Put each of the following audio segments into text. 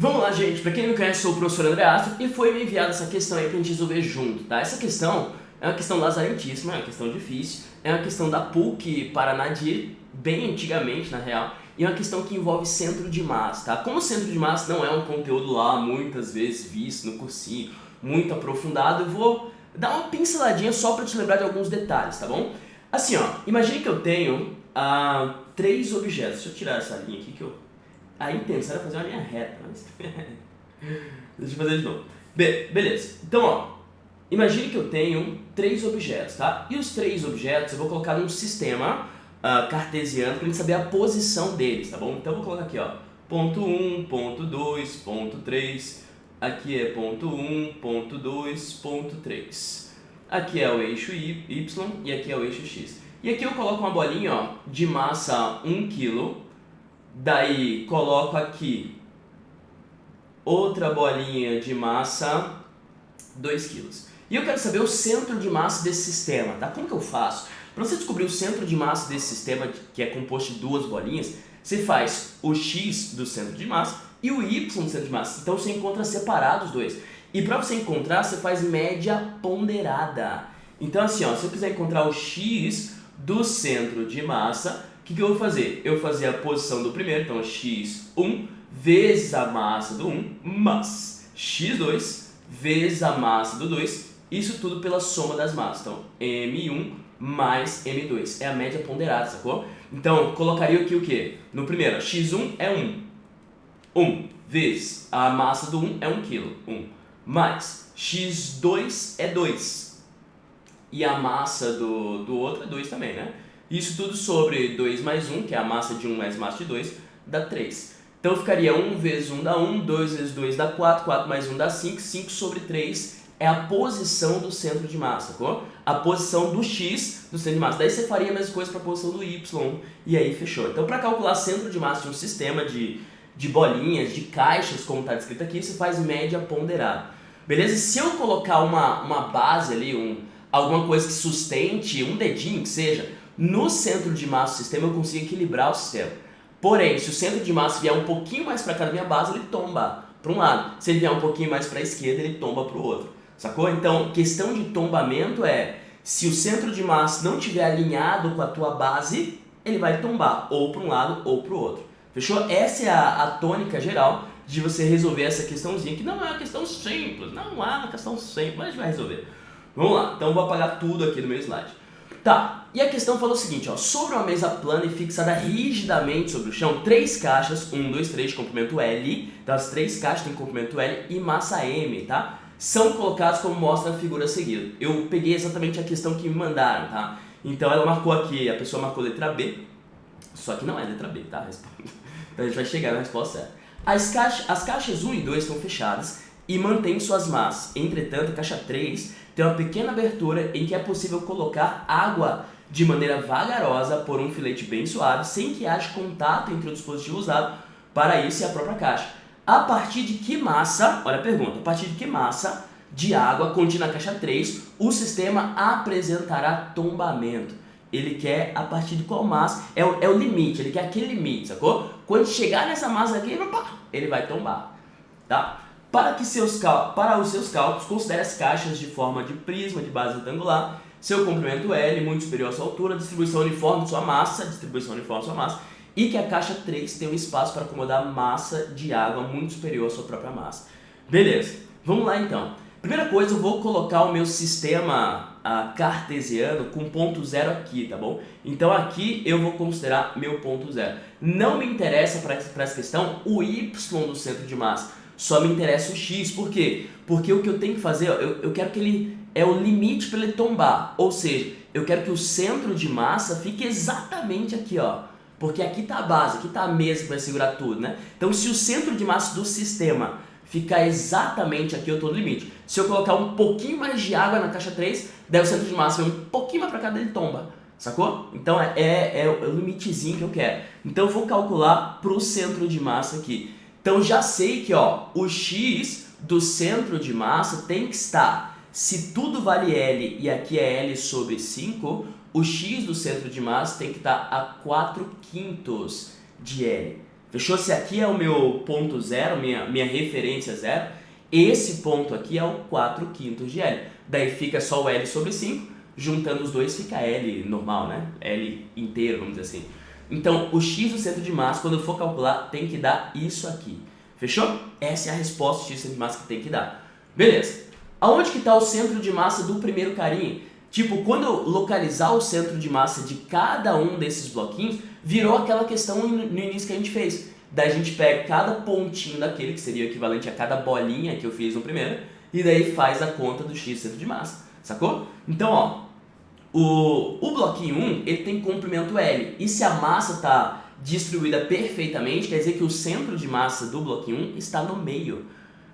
Vamos lá, gente. Pra quem não me conhece, sou o professor André Astro e foi me enviada essa questão aí pra gente resolver junto, tá? Essa questão é uma questão lazarentíssima, é uma questão difícil, é uma questão da PUC Paraná bem antigamente, na real, e é uma questão que envolve centro de massa, tá? Como centro de massa não é um conteúdo lá muitas vezes visto no cursinho, muito aprofundado, eu vou dar uma pinceladinha só pra te lembrar de alguns detalhes, tá bom? Assim, ó, imagine que eu tenho 3 objetos. Deixa eu tirar essa linha aqui que eu... A intenção era fazer uma linha reta, mas... Deixa eu fazer de novo. Beleza. Então, ó, imagine que eu tenho 3 objetos, tá? E os 3 objetos eu vou colocar num sistema cartesiano pra gente saber a posição deles, tá bom? Então eu vou colocar aqui, ó, ponto 1, ponto 2, ponto 3. Aqui é ponto 1, ponto 2, ponto 3. Aqui é o eixo Y e aqui é o eixo X. E aqui eu coloco uma bolinha, ó, de massa 1 kg. Daí coloco aqui outra bolinha de massa 2 kg. E eu quero saber o centro de massa desse sistema, tá? Como que eu faço? Para você descobrir o centro de massa desse sistema, que é composto de 2 bolinhas, você faz o X do centro de massa e o Y do centro de massa. Então você encontra separados os dois. E para você encontrar, você faz média ponderada. Então assim, ó, se eu quiser encontrar o X do centro de massa, o que eu vou fazer? Eu vou fazer a posição do primeiro, então x1 vezes a massa do 1, mais x2 vezes a massa do 2, isso tudo pela soma das massas. Então, m1 mais m2 é a média ponderada, sacou? Então, colocaria aqui o quê? No primeiro, x1 é 1. 1 vezes a massa do 1 é 1 kg. 1 mais x2 é 2. E a massa do outro é 2 também, né? Isso tudo sobre 2 mais 1, que é a massa de 1 mais massa de 2, dá 3. Então ficaria 1 vezes 1 dá 1, 2 vezes 2 dá 4, 4 mais 1 dá 5, 5 sobre 3 é a posição do centro de massa, sacou? A posição do X do centro de massa. Daí você faria a mesma coisa para a posição do Y, e aí fechou. Então para calcular centro de massa de um sistema de bolinhas, de caixas, como está descrito aqui, você faz média ponderada. Beleza? Se eu colocar uma base ali, alguma coisa que sustente, um dedinho que seja, no centro de massa do sistema eu consigo equilibrar o sistema. Porém, se o centro de massa vier um pouquinho mais para cá da minha base, ele tomba para um lado. Se ele vier um pouquinho mais para a esquerda, ele tomba para o outro. Sacou? Então, questão de tombamento é, se o centro de massa não estiver alinhado com a tua base, ele vai tombar ou para um lado ou para o outro. Fechou? Essa é a tônica geral de você resolver essa questãozinha, que não é uma questão simples, não é uma questão simples, mas a gente vai resolver. Vamos lá, então eu vou apagar tudo aqui no meu slide. Tá, e a questão falou o seguinte, ó, sobre uma mesa plana e fixada rigidamente sobre o chão, 3 caixas, 1, 2, 3 de comprimento L, então as 3 caixas têm comprimento L e massa M, tá? São colocados como mostra a figura a seguir. Eu peguei exatamente a questão que me mandaram, tá? Então ela marcou aqui, a pessoa marcou letra B, só que não é letra B, tá? Então a gente vai chegar na resposta certa. As caixas 1 e 2 estão fechadas e mantêm suas massas. Entretanto, a caixa 3 tem uma pequena abertura em que é possível colocar água de maneira vagarosa por um filete bem suave, sem que haja contato entre o dispositivo usado para isso e a própria caixa. A partir de que massa, olha a pergunta, a partir de que massa de água contida na caixa 3 o sistema apresentará tombamento? Ele quer a partir de qual massa, é o limite, ele quer aquele limite, sacou? Quando chegar nessa massa aqui, ele vai tombar, tá? Para os seus cálculos, considere as caixas de forma de prisma de base retangular, seu comprimento L muito superior à sua altura, distribuição uniforme de sua massa, e que a caixa 3 tem um espaço para acomodar massa de água muito superior à sua própria massa. Beleza, vamos lá então. Primeira coisa, eu vou colocar o meu sistema cartesiano com ponto zero aqui, tá bom? Então aqui eu vou considerar meu ponto zero. Não me interessa para essa questão o Y do centro de massa. Só me interessa o X, por quê? Porque o que eu tenho que fazer, ó, eu quero que ele é o limite para ele tombar, ou seja, eu quero que o centro de massa fique exatamente aqui, ó, porque aqui está a base, aqui está a mesa que vai segurar tudo, né? Então se o centro de massa do sistema ficar exatamente aqui, eu estou no limite. Se eu colocar um pouquinho mais de água na caixa 3, daí o centro de massa vem um pouquinho mais para cá, dele tomba, sacou? Então é o limitezinho que eu quero. Então eu vou calcular para o centro de massa aqui. Então já sei que, ó, o X do centro de massa tem que estar, se tudo vale L e aqui é L sobre 5, o X do centro de massa tem que estar a 4/5 de L. Fechou? Se aqui é o meu ponto zero, minha referência zero, esse ponto aqui é o 4/5 de L. Daí fica só o L sobre 5, juntando os dois fica L normal, né? L inteiro, vamos dizer assim. Então, o x do centro de massa, quando eu for calcular, tem que dar isso aqui. Fechou? Essa é a resposta do x do centro de massa que tem que dar. Beleza. Aonde que está o centro de massa do primeiro carinha? Tipo, quando eu localizar o centro de massa de cada um desses bloquinhos, virou aquela questão no início que a gente fez. Daí a gente pega cada pontinho daquele, que seria o equivalente a cada bolinha que eu fiz no primeiro, e daí faz a conta do x centro de massa, sacou? Então, ó, o bloquinho 1, ele tem comprimento L, e se a massa está distribuída perfeitamente, quer dizer que o centro de massa do bloquinho 1 está no meio,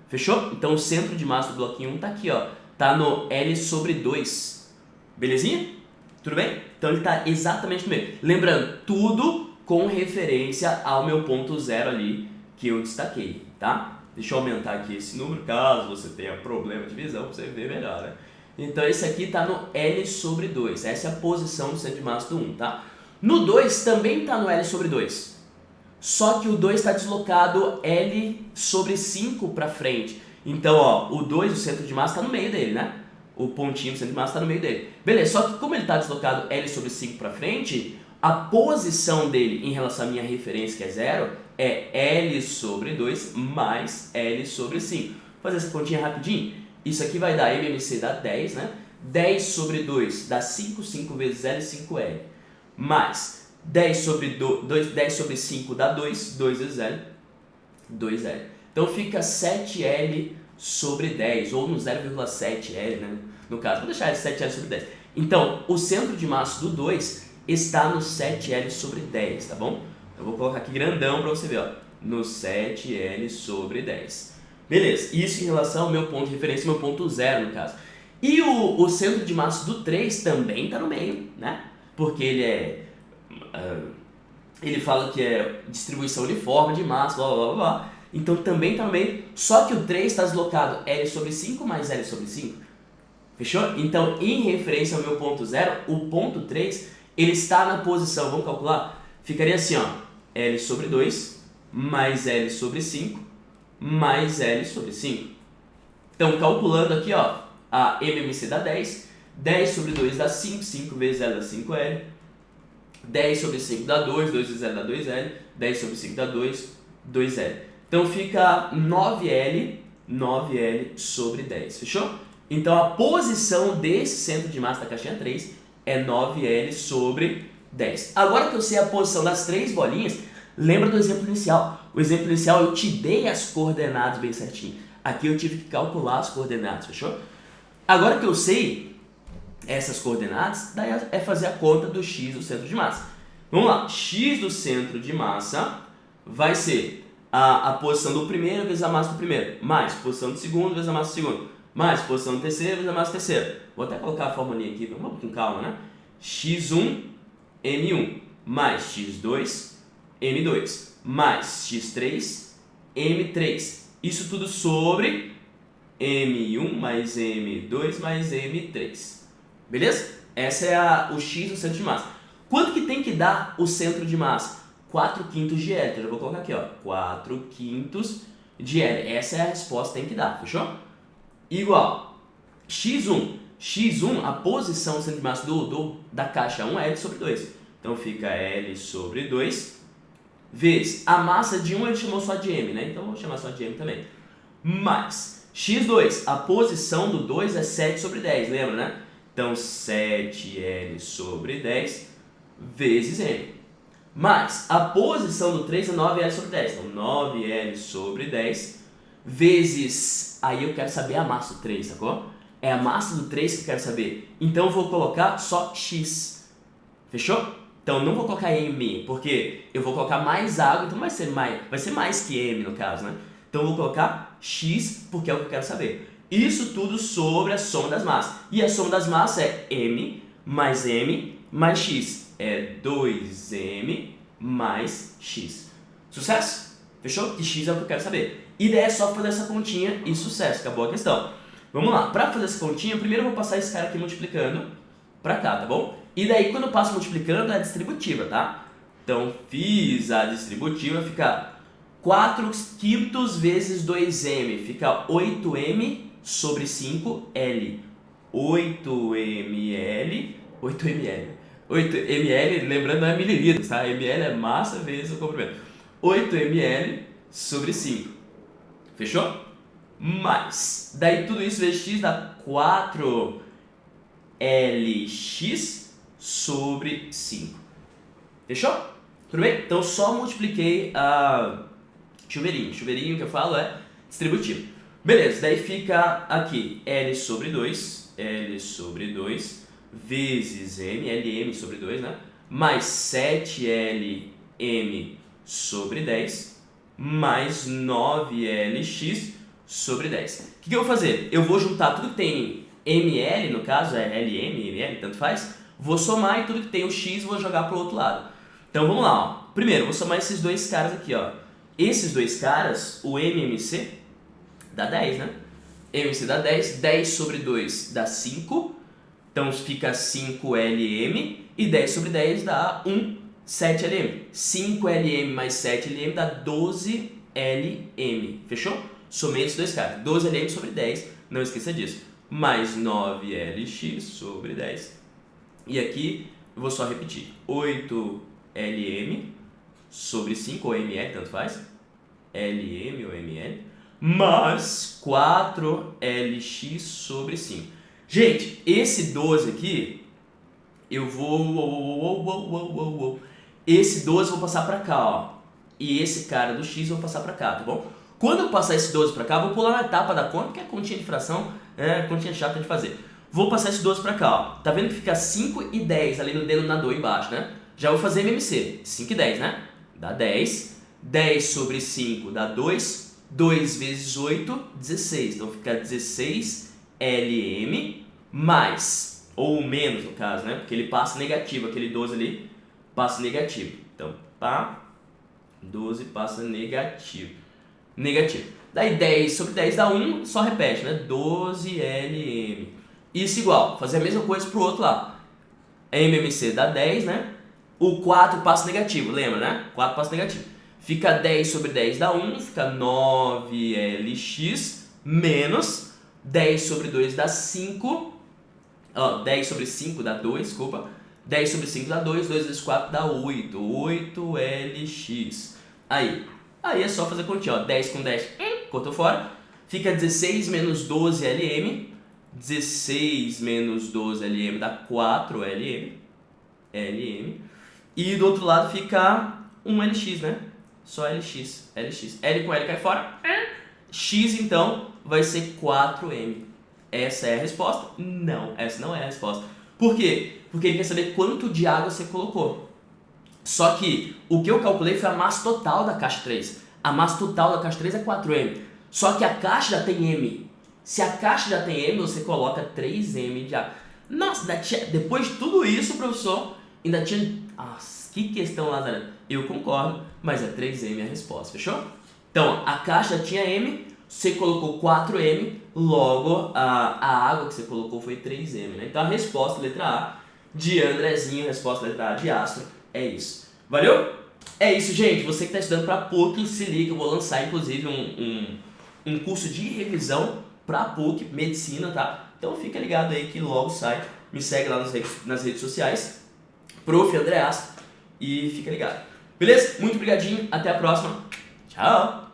fechou? Então o centro de massa do bloquinho 1 está aqui, ó, está no L sobre 2, belezinha? Tudo bem? Então ele está exatamente no meio. Lembrando, tudo com referência ao meu ponto zero ali que eu destaquei, tá? Deixa eu aumentar aqui esse número, caso você tenha problema de visão, para você ver melhor, né? Então esse aqui está no L sobre 2, essa é a posição do centro de massa do 1, tá? No 2 também está no L sobre 2, só que o 2 está deslocado L sobre 5 para frente. Então, ó, o 2, o centro de massa, está no meio dele, né? O pontinho do centro de massa está no meio dele. Beleza, só que como ele está deslocado L sobre 5 para frente, a posição dele em relação à minha referência, que é 0, é L sobre 2 mais L sobre 5. Vou fazer essa continha rapidinho. Isso aqui vai dar MMC dá 10, né? 10 sobre 2 dá 5, 5 vezes L, 5L. Mais 10 sobre 5 dá 2, 2 vezes L, 2L. Então fica 7L sobre 10, ou no 0,7L, né? No caso, vou deixar 7L sobre 10. Então, o centro de massa do 2 está no 7L sobre 10, tá bom? Eu vou colocar aqui grandão para você ver, ó, no 7L sobre 10. Beleza, isso em relação ao meu ponto de referência, meu ponto zero no caso. E o centro de massa do 3 também está no meio, né? Porque ele fala que é distribuição uniforme de massa, blá blá blá blá. Então também está no meio, só que o 3 está deslocado L sobre 5 mais L sobre 5. Fechou? Então, em referência ao meu ponto zero, o ponto 3, ele está na posição, vamos calcular? Ficaria assim, ó, L sobre 2 mais L sobre 5 mais L sobre 5. Então, calculando aqui, ó, a MMC dá 10, 10 sobre 2 dá 5, 5 vezes L dá 5L, 10 sobre 5 dá 2, 2 vezes L dá 2L, 10 sobre 5 dá 2, 2L. Então fica 9L sobre 10, fechou? Então a posição desse centro de massa da caixinha 3 é 9L sobre 10. Agora que eu sei a posição das três bolinhas, lembra do exemplo inicial. O exemplo inicial eu te dei as coordenadas bem certinho. Aqui eu tive que calcular as coordenadas, fechou? Agora que eu sei essas coordenadas, daí é fazer a conta do x do centro de massa. Vamos lá, x do centro de massa vai ser a posição do primeiro vezes a massa do primeiro, mais posição do segundo vezes a massa do segundo, mais posição do terceiro vezes a massa do terceiro. Vou até colocar a formulinha aqui, vamos com calma, né? x1, m1, mais x2, m2, mais x3, m3. Isso tudo sobre m1 mais m2 mais m3. Beleza? Essa é o x do centro de massa. Quanto que tem que dar o centro de massa? 4/5 de L. Então eu vou colocar aqui, ó, 4/5 de L. Essa é a resposta que tem que dar, fechou? Igual x1. x1, a posição do centro de massa da caixa 1 é L sobre 2. Então fica L sobre 2 vezes a massa de 1 ele chamou só de M, né? Então eu vou chamar só de M também. Mais x2, a posição do 2 é 7 sobre 10, lembra, né? Então 7L sobre 10 vezes M. Mais a posição do 3 é 9L sobre 10. Então 9L sobre 10 vezes... Aí eu quero saber a massa do 3, sacou? É a massa do 3 que eu quero saber. Então eu vou colocar só X. Fechou? Então não vou colocar M, porque eu vou colocar mais água, então vai ser mais que M no caso, né? Então eu vou colocar X, porque é o que eu quero saber. Isso tudo sobre a soma das massas. E a soma das massas é M mais X. É 2M mais X. Sucesso? Fechou? E X é o que eu quero saber. E daí é só fazer essa continha e sucesso. Acabou a questão. Vamos lá. Para fazer essa continha, primeiro eu vou passar esse cara aqui multiplicando para cá, tá bom? E daí quando eu passo multiplicando é distributiva, tá? Então, fiz a distributiva, fica 4/5 vezes 2m, fica 8m sobre 5L. 8ml, 8ml, lembrando não é mililitros, tá? ml é massa vezes o comprimento. 8ml sobre 5. Fechou? Mais. Daí tudo isso vezes x dá 4lx sobre 5. Fechou? Tudo bem? Então só multipliquei a chuveirinho. Chuveirinho que eu falo é distributivo. Beleza, daí fica aqui L sobre 2 vezes M, LM sobre 2, né? Mais 7LM sobre 10 mais 9LX sobre 10. O que eu vou fazer? Eu vou juntar tudo que tem ML, no caso é LM, ML, tanto faz. Vou somar e tudo que tem o X vou jogar pro outro lado. Então vamos lá, ó. Primeiro, vou somar esses dois caras aqui, ó. Esses dois caras, o MMC dá 10, né? MC dá 10, 10 sobre 2 dá 5, então fica 5LM, e 10 sobre 10 dá 7LM. 5LM mais 7LM dá 12LM, fechou? Somei esses dois caras, 12LM sobre 10, não esqueça disso, mais 9LX sobre 10, e aqui eu vou só repetir, 8LM sobre 5, ou ML, tanto faz, LM ou ML, mais 4LX sobre 5. Gente, esse 12 aqui, eu vou... Esse 12 eu vou passar pra cá, ó. E esse cara do X eu vou passar pra cá, tá bom? Quando eu passar esse 12 pra cá, eu vou pular na etapa da conta, que é continha de fração, continha chata de fazer. Vou passar esse 12 pra cá, ó. Tá vendo que fica 5 e 10 ali no denominador embaixo, né? Já vou fazer MMC. 5 e 10, né? Dá 10. 10 sobre 5 dá 2. 2 vezes 8, 16. Então fica 16 LM mais, ou menos no caso, né? Porque ele passa negativo, aquele 12 ali passa negativo. Então, pá, 12 passa negativo. Negativo. Daí 10 sobre 10 dá 1, só repete, né? 12 LM. Isso igual, fazer a mesma coisa pro outro lado. MMC dá 10, né? O 4 passa negativo, lembra, né? 4 passa negativo. Fica 10 sobre 10 dá 1, fica 9LX menos 10 sobre 2 dá 5. 10 sobre 5 dá 2, desculpa. 10 sobre 5 dá 2, 2 vezes 4 dá 8. 8LX. Aí é só fazer continha, ó. 10 com 10, cortou fora. Fica 16 menos 12LM. 16 menos 12LM dá 4LM. LM. E do outro lado fica 1LX, né? Só LX. L com L cai fora. X, então, vai ser 4M. Essa é a resposta? Não, essa não é a resposta. Por quê? Porque ele quer saber quanto de água você colocou. Só que o que eu calculei foi a massa total da caixa 3. A massa total da caixa 3 é 4M. Só que a caixa já tem M. Se a caixa já tem M, você coloca 3M de água. Nossa, depois de tudo isso, professor, ainda tinha... Nossa, que questão, Lazareno. Eu concordo, mas é 3M a resposta, fechou? Então, a caixa tinha M, você colocou 4M, logo a água que você colocou foi 3M, né? Então a resposta, letra A, de Andrezinho, a resposta, letra A, de Astro, é isso. Valeu? É isso, gente. Você que está estudando para PUC, se liga, eu vou lançar inclusive um curso de revisão para PUC, medicina, tá? Então fica ligado aí que logo sai. Me segue lá nas redes sociais, Prof. André Astro, e fica ligado. Beleza? Muito obrigadinho, até a próxima. Tchau!